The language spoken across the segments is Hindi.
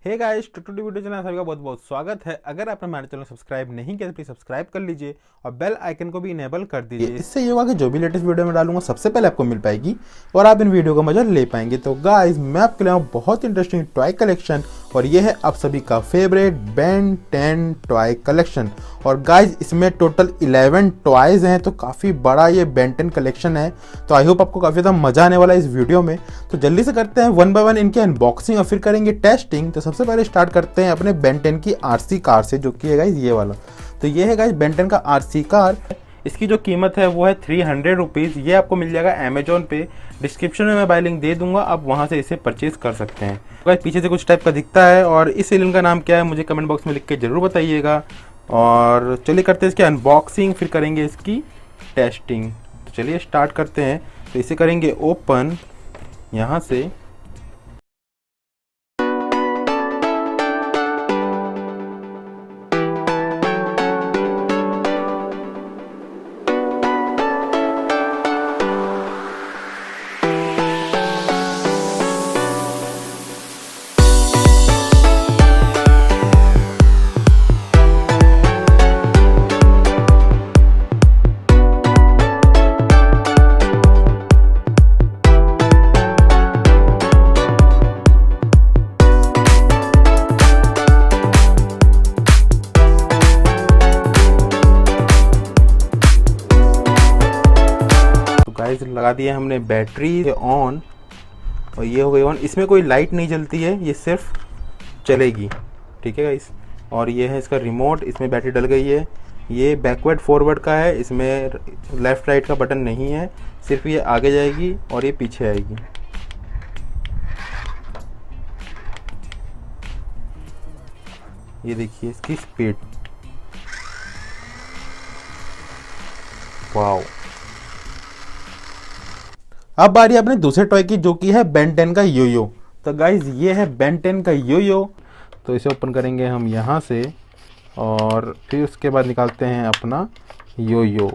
हे गाइस, टुटुडी वीडियो चैनल सभी का बहुत बहुत स्वागत है। अगर आपने हमारे चैनल सब्सक्राइब नहीं किया तो प्लीज सब्सक्राइब कर लीजिए और बेल आइकन को भी इनेबल कर दीजिए। इससे ये होगा कि जो भी लेटेस्ट वीडियो में डालूंगा सबसे पहले आपको मिल पाएगी और आप इन वीडियो का मजा ले पाएंगे। तो गाइस, मैं आपके लिए बहुत इंटरेस्टिंग टॉय कलेक्शन और ये है आप सभी का फेवरेट बेन 10 टॉय कलेक्शन। और गाइस, इसमें टोटल 11 टॉयज हैं, तो काफ़ी बड़ा ये बेन 10 कलेक्शन है। तो आई होप आपको काफ़ी ज़्यादा मजा आने वाला है इस वीडियो में। तो जल्दी से करते हैं 1 बाय 1 इनके अनबॉक्सिंग और फिर करेंगे टेस्टिंग। तो सबसे पहले स्टार्ट करते हैं अपने बेन 10 की आरसी कार से, जो कि है गाइस ये वाला। तो ये है गाइस बेन 10 का आरसी कार। इसकी जो कीमत है वो है 300 रुपीज़। ये आपको मिल जाएगा अमेजोन पे। डिस्क्रिप्शन में मैं बाय लिंक दे दूंगा, आप वहाँ से इसे परचेज कर सकते हैं। गाइस, पीछे से कुछ टाइप का दिखता है और इस एलियन का नाम क्या है मुझे कमेंट बॉक्स में लिख के ज़रूर बताइएगा। और चलिए करते हैं इसकी अनबॉक्सिंग, फिर करेंगे इसकी टेस्टिंग। तो चलिए स्टार्ट करते हैं। तो इसे करेंगे ओपन यहाँ से। गाइस, लगा दिया हमने बैटरी ऑन और ये हो गई ऑन। इसमें कोई लाइट नहीं जलती है, ये सिर्फ चलेगी, ठीक है गाइस। और ये है इसका रिमोट, इसमें बैटरी डल गई है। ये बैकवर्ड फॉरवर्ड का है, इसमें लेफ़्ट राइट का बटन नहीं है, सिर्फ ये आगे जाएगी और ये पीछे आएगी। ये देखिए इसकी स्पीड, वाओ। अब बारी अपने दूसरे टॉय की, जो कि है बेन 10 का यो-यो। तो गाइज, ये है बेन 10 का यो-यो। तो इसे ओपन करेंगे हम यहाँ से और फिर उसके बाद निकालते हैं अपना यो-यो।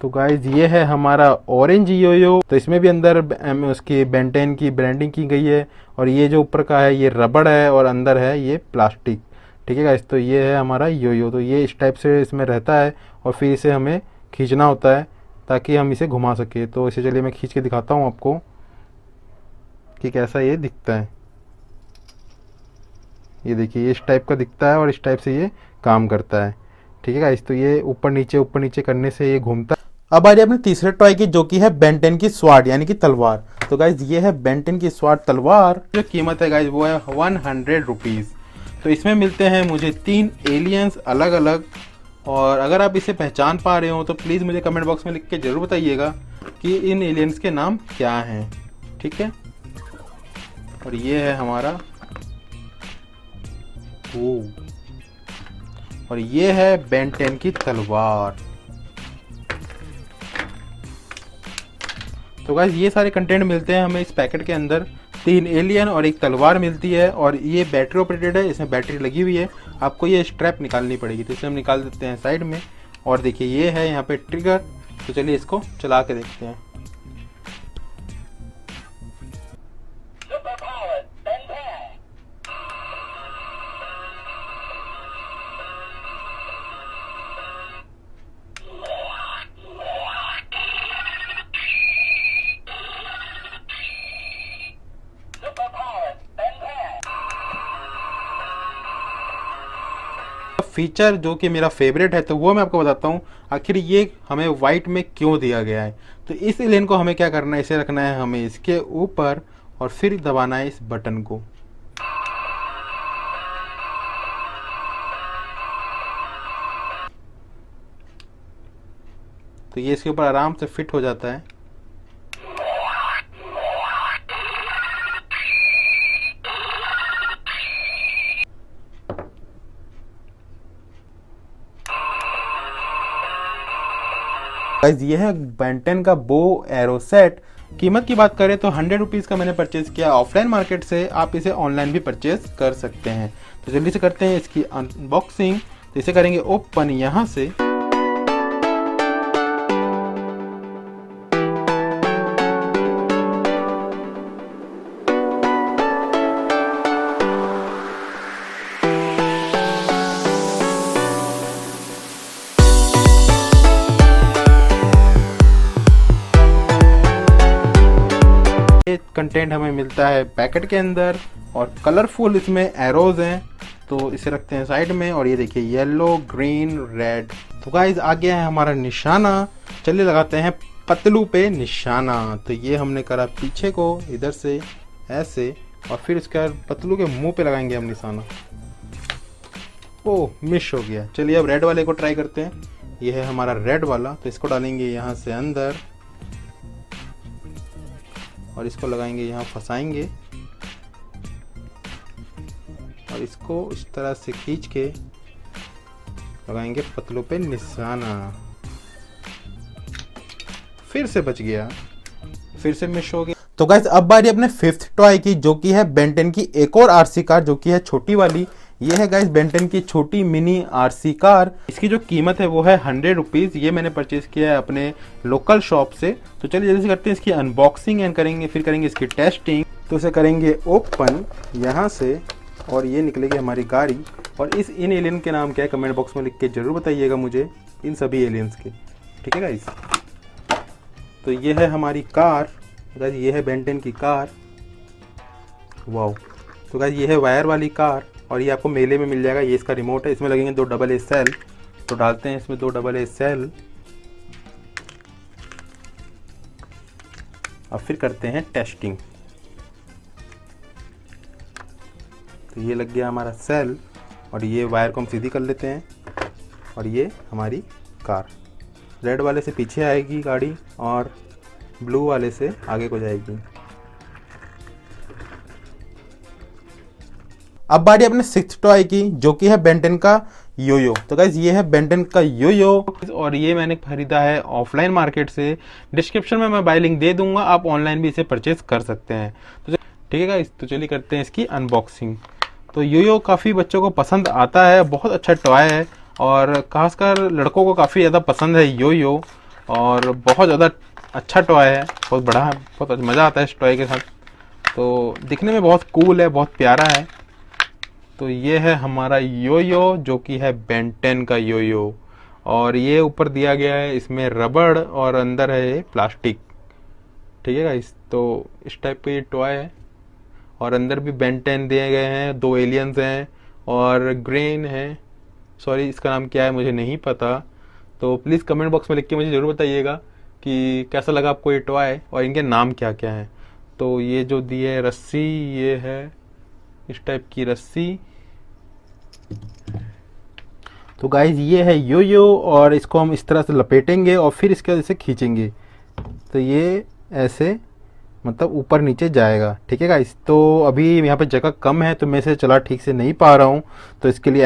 तो गाइज, ये है हमारा ऑरेंज योयो। तो इसमें भी अंदर उसकी बेन 10 की ब्रांडिंग की गई है। और ये जो ऊपर का है ये रबड़ है और अंदर है ये प्लास्टिक, ठीक है गाइज। तो ये है हमारा योयो। तो ये इस टाइप से इसमें रहता है और फिर इसे हमें खींचना होता है ताकि हम इसे घुमा सके। तो इसे चलिए मैं खींच के दिखाता हूँ आपको कि कैसा ये दिखता है। ये देखिए, ये इस टाइप का दिखता है और इस टाइप से ये काम करता है, ठीक है गाइज। तो ये ऊपर नीचे करने से ये घूमता है। अब आ रही है अपने तीसरे टॉय की, जो कि है बेन 10 की स्वार्ड यानी कि तलवार। तो गाइज, ये है बेन 10 की स्वार्ड तलवार। जो कीमत है गाइज वो है 100 रुपीज़। तो इसमें मिलते हैं मुझे 3 एलियंस अलग अलग। और अगर आप इसे पहचान पा रहे हो तो प्लीज़ मुझे कमेंट बॉक्स में लिख के ज़रूर बताइएगा कि इन एलियंस के नाम क्या हैं, ठीक है। और ये है हमारा और ये है बेन 10 की तलवार। तो गाइस, ये सारे कंटेंट मिलते हैं हमें इस पैकेट के अंदर। 3 एलियन और एक तलवार मिलती है और ये बैटरी ऑपरेटेड है, इसमें बैटरी लगी हुई है। आपको ये स्ट्रैप निकालनी पड़ेगी, तो इसे हम निकाल देते हैं साइड में। और देखिए, ये है यहाँ पे ट्रिगर। तो चलिए इसको चला के देखते हैं। फीचर जो कि मेरा फेवरेट है तो वो मैं आपको बताता हूँ, आखिर ये हमें वाइट में क्यों दिया गया है। तो इस एलियन को हमें क्या करना है, इसे रखना है हमें इसके ऊपर और फिर दबाना है इस बटन को। तो ये इसके ऊपर आराम से फिट हो जाता है। गाइस, ये है बेन 10 का बो एरो सेट। कीमत की बात करें तो 100 रुपीज़ का मैंने परचेज़ किया ऑफलाइन मार्केट से। आप इसे ऑनलाइन भी परचेज़ कर सकते हैं। तो जल्दी से करते हैं इसकी अनबॉक्सिंग। तो इसे करेंगे ओपन यहाँ से। कंटेंट हमें मिलता है पैकेट के अंदर और कलरफुल इसमें एरोज हैं, तो इसे रखते हैं साइड में। और ये देखिए येलो, ग्रीन, रेड। तो गाइज आ गया है हमारा निशाना। चलिए लगाते हैं पतलू पे निशाना। तो ये हमने करा पीछे को इधर से ऐसे, और फिर इसके बाद पतलू के मुंह पे लगाएंगे हम निशाना। ओह मिस हो गया। चलिए अब रेड वाले को ट्राई करते हैं। ये है हमारा रेड वाला, तो इसको डालेंगे यहाँ से अंदर और इसको लगाएंगे यहाँ, फंसाएंगे और इसको इस तरह से खींच के लगाएंगे पतलू पे निशाना। फिर से बच गया, फिर से मिस हो गया। तो गाइस अब बारी अपने फिफ्थ टॉय की, जो कि है बेन 10 की एक और आरसी कार, जो कि है छोटी वाली। ये है गाइस बेन 10 की छोटी मिनी आरसी कार। इसकी जो कीमत है वो है 100 रुपीज़। ये मैंने परचेज किया है अपने लोकल शॉप से। तो चलिए जल्दी से करते हैं इसकी अनबॉक्सिंग एंड करेंगे, फिर करेंगे इसकी टेस्टिंग। तो इसे करेंगे ओपन यहाँ से और ये निकलेगी हमारी गाड़ी। और इन एलियन के नाम क्या है कमेंट बॉक्स में लिख के जरूर बताइएगा मुझे, इन सभी एलियंस के, ठीक है गाइस। तो ये है हमारी कार गाइस, ये है बेन 10 की कार। वाओ। तो गाइस ये है वायर वाली कार और ये आपको मेले में मिल जाएगा। ये इसका रिमोट है, इसमें लगेंगे 2 AA सेल। तो डालते हैं इसमें 2 AA सेल और फिर करते हैं टेस्टिंग। तो ये लग गया हमारा सेल और ये वायर को हम सीधी कर लेते हैं और ये हमारी कार रेड वाले से पीछे आएगी गाड़ी और ब्लू वाले से आगे को जाएगी। अब बारी अपने सिक्स्थ टॉय की, जो कि है बेन 10 का योयो। तो गाइज ये है बेन 10 का योयो और ये मैंने खरीदा है ऑफलाइन मार्केट से। डिस्क्रिप्शन में मैं बाय लिंक दे दूंगा, आप ऑनलाइन भी इसे परचेज कर सकते हैं। तो ठीक है गाइज, तो चलिए करते हैं इसकी अनबॉक्सिंग। तो योयो काफ़ी बच्चों को पसंद आता है, बहुत अच्छा टॉय है और खासकर लड़कों को काफ़ी ज़्यादा पसंद है योयो और बहुत ज़्यादा अच्छा टॉय है, बहुत बड़ा है, बहुत मज़ा आता है इस टॉय के साथ। तो दिखने में बहुत कूल है, बहुत प्यारा है। तो ये है हमारा योयो, जो कि है बेन 10 का योयो और ये ऊपर दिया गया है इसमें रबड़ और अंदर है प्लास्टिक, ठीक है गाइस। तो इस टाइप का ये टॉय है और अंदर भी बेन 10 दिए गए हैं, 2 एलियंस हैं और ग्रेन है। सॉरी इसका नाम क्या है मुझे नहीं पता, तो प्लीज़ कमेंट बॉक्स में लिख के मुझे ज़रूर बताइएगा कि कैसा लगा आपको ये टॉय और इनके नाम क्या क्या हैं। तो ये जो दी है रस्सी, ये है इस टाइप की रस्सी। तो गाइज ये है योयो और इसको हम इस तरह से लपेटेंगे और फिर इसके बाद इसे खींचेंगे तो ये ऐसे मतलब ऊपर नीचे जाएगा, ठीक है गाइज। तो अभी यहाँ पे जगह कम है तो मैं इसे चला ठीक से नहीं पा रहा हूँ, तो इसके लिए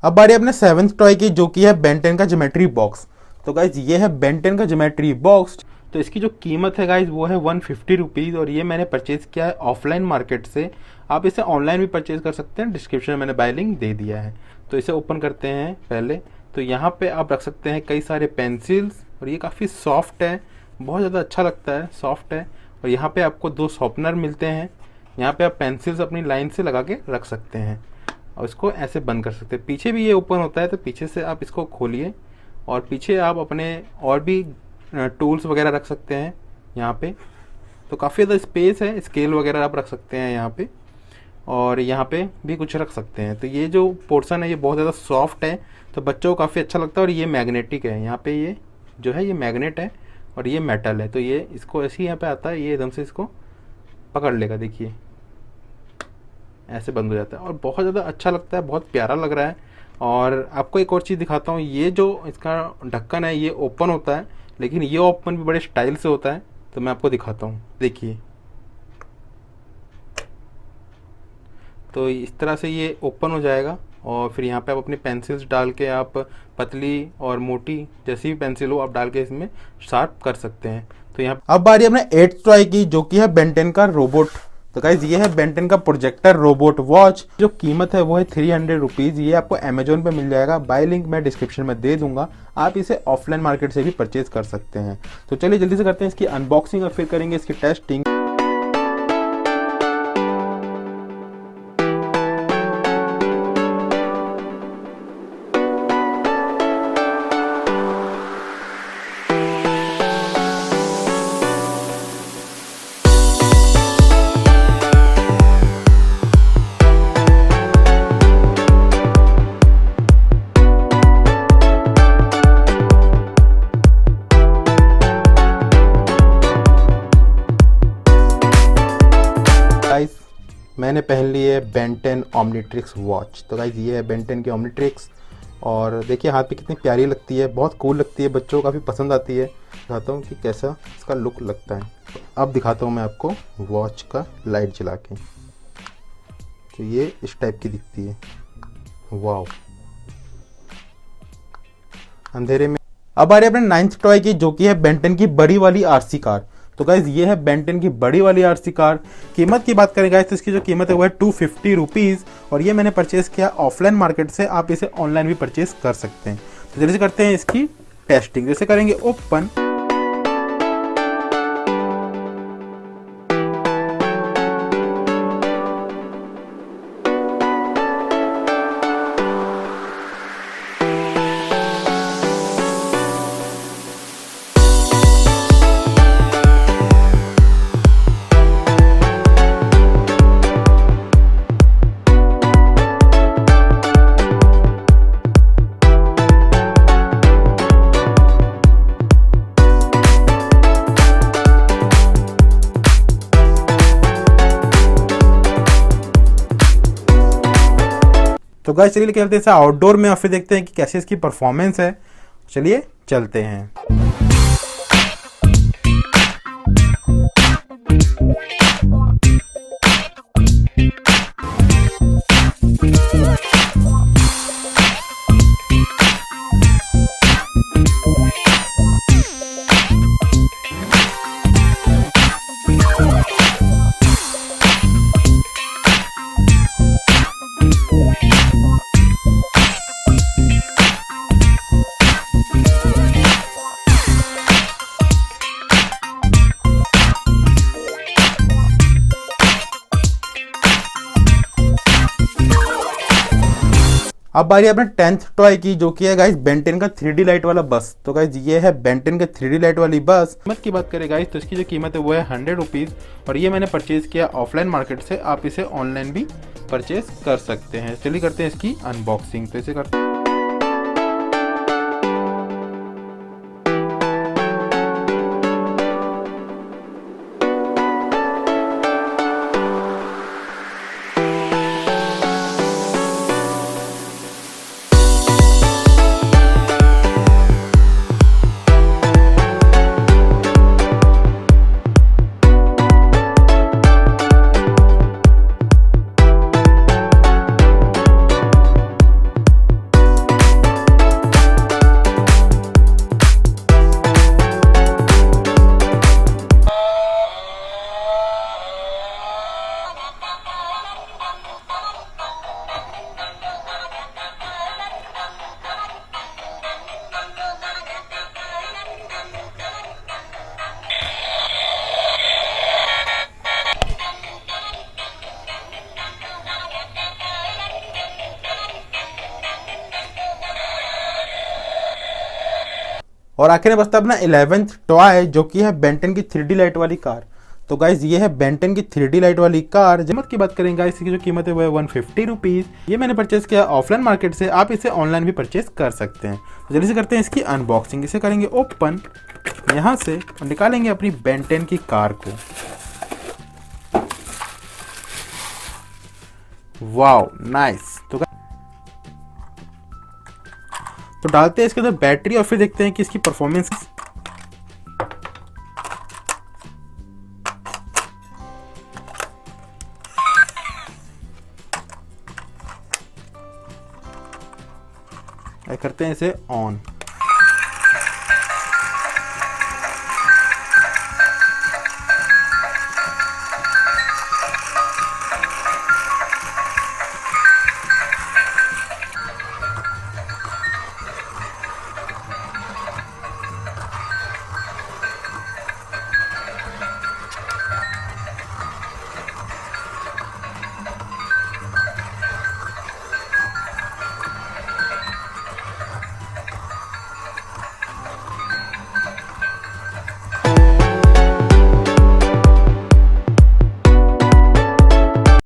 अब बारी अपने 7th टॉय की, जो कि है बेन 10 का ज्योमेट्री बॉक्स। तो गाइज ये है बेन 10 का ज्योमेट्री बॉक्स। तो इसकी जो कीमत है गाइज वो है 150 रुपीज़ और ये मैंने परचेज़ किया है ऑफलाइन मार्केट से। आप इसे ऑनलाइन भी परचेज़ कर सकते हैं, डिस्क्रिप्शन में मैंने बाय लिंक दे दिया है। तो इसे ओपन करते हैं पहले। तो यहाँ पे आप रख सकते हैं कई सारे पेंसिल्स और ये काफ़ी सॉफ्ट है, बहुत ज़्यादा अच्छा लगता है, सॉफ्ट है। और यहाँ पे आपको 2 शॉर्पनर मिलते हैं, यहाँ पे आप पेंसिल्स अपनी लाइन से लगा के रख सकते हैं और इसको ऐसे बंद कर सकते हैं। पीछे भी ये ओपन होता है, तो पीछे से आप इसको खोलिए और पीछे आप अपने और भी टूल्स वगैरह रख सकते हैं यहाँ पे। तो काफ़ी ज़्यादा स्पेस है, स्केल वगैरह आप रख सकते हैं यहाँ पे और यहाँ पे भी कुछ रख सकते हैं। तो ये जो पोर्शन है ये बहुत ज़्यादा सॉफ्ट है, तो बच्चों को काफ़ी अच्छा लगता है। और ये मैग्नेटिक है, यहाँ पे ये जो है ये मैग्नेट है और ये मेटल है, तो ये इसको ऐसे ही यहाँ पे आता है, ये एकदम से इसको पकड़ लेगा, देखिए ऐसे बंद हो जाता है और बहुत ज़्यादा अच्छा लगता है, बहुत प्यारा लग रहा है। और आपको एक और चीज़ दिखाता हूँ, ये जो इसका ढक्कन है ये ओपन होता है, लेकिन ये ओपन भी बड़े स्टाइल से होता है, तो मैं आपको दिखाता हूँ, देखिए। तो इस तरह से ये ओपन हो जाएगा और फिर यहाँ पे आप अपनी पेंसिल्स डाल के आप पतली और मोटी जैसी भी पेंसिल हो आप डाल के इसमें शार्प कर सकते हैं। तो यहाँ अब बारी अपने 8th टॉय की, जो कि है बेन 10 का रोबोट। तो गाइज ये है बेंटन का प्रोजेक्टर रोबोट वॉच, जो कीमत है वो है 300 रुपीज़। ये आपको अमेजोन पे मिल जाएगा, बाय लिंक मैं डिस्क्रिप्शन में दे दूंगा। आप इसे ऑफलाइन मार्केट से भी परचेज कर सकते हैं। तो चलिए जल्दी से करते हैं इसकी अनबॉक्सिंग और फिर करेंगे इसकी टेस्टिंग। गाइस मैंने पहन ली है बेंटन ओमनिट्रिक्स वॉच। तो गाइस ये है बेंटन की ओमनिट्रिक्स, और देखिए हाथ पे कितनी प्यारी लगती है, बहुत कूल लगती है, बच्चों को काफ़ी पसंद आती है। दिखाता हूँ कि कैसा इसका लुक लगता है। अब दिखाता हूँ मैं आपको वॉच का लाइट जला के। तो ये इस टाइप की दिखती है, वाव, अंधेरे में। अब आ रही है अपने 9th टॉय की, जो कि है बेंटन की बड़ी वाली आरसी कार। तो गाइज ये है बेंटन की बड़ी वाली आरसी कार। कीमत की बात करें गाइज तो इसकी जो कीमत है वो है 250 रुपीज़, और ये मैंने परचेज किया ऑफलाइन मार्केट से। आप इसे ऑनलाइन भी परचेज कर सकते हैं। तो जल्दी से करते हैं इसकी टेस्टिंग। जैसे करेंगे ओपन, तो गाइस चलिए चलते हैं आउटडोर में और फिर देखते हैं कि कैसे इसकी परफॉर्मेंस है। चलिए चलते हैं। अब बारी अपने 10th टॉय की, जो कि है गाइस बेंटन का 3D लाइट वाला बस। तो गाइस ये है बेंटन का 3D लाइट वाली बस। कीमत की बात करें गाइस तो इसकी जो कीमत है वो है 100 रुपीज़, और ये मैंने परचेज किया ऑफलाइन मार्केट से। आप इसे ऑनलाइन भी परचेज कर सकते हैं। चलिए करते हैं इसकी अनबॉक्सिंग। तो इसे करते हैं। और आखिर में बचता अपना 11th टॉय, जो कि है बेंटन की 3D लाइट वाली कार। तो गाइज ये है बेंटन की 3D लाइट वाली कार। कीमत की बात करें गाइज, इसकी जो कीमत है वो है 150 रुपीज़। ये मैंने परचेज किया ऑफलाइन मार्केट से। आप इसे ऑनलाइन भी परचेज कर सकते हैं। तो जल्दी से करते हैं इसकी अनबॉक्सिंग। इसे करेंगे ओपन यहाँ से और निकालेंगे अपनी बेंटन की कार को। Wow nice. तो डालते हैं इसके अंदर बैटरी और फिर देखते हैं कि इसकी परफॉर्मेंस। करते हैं इसे ऑन।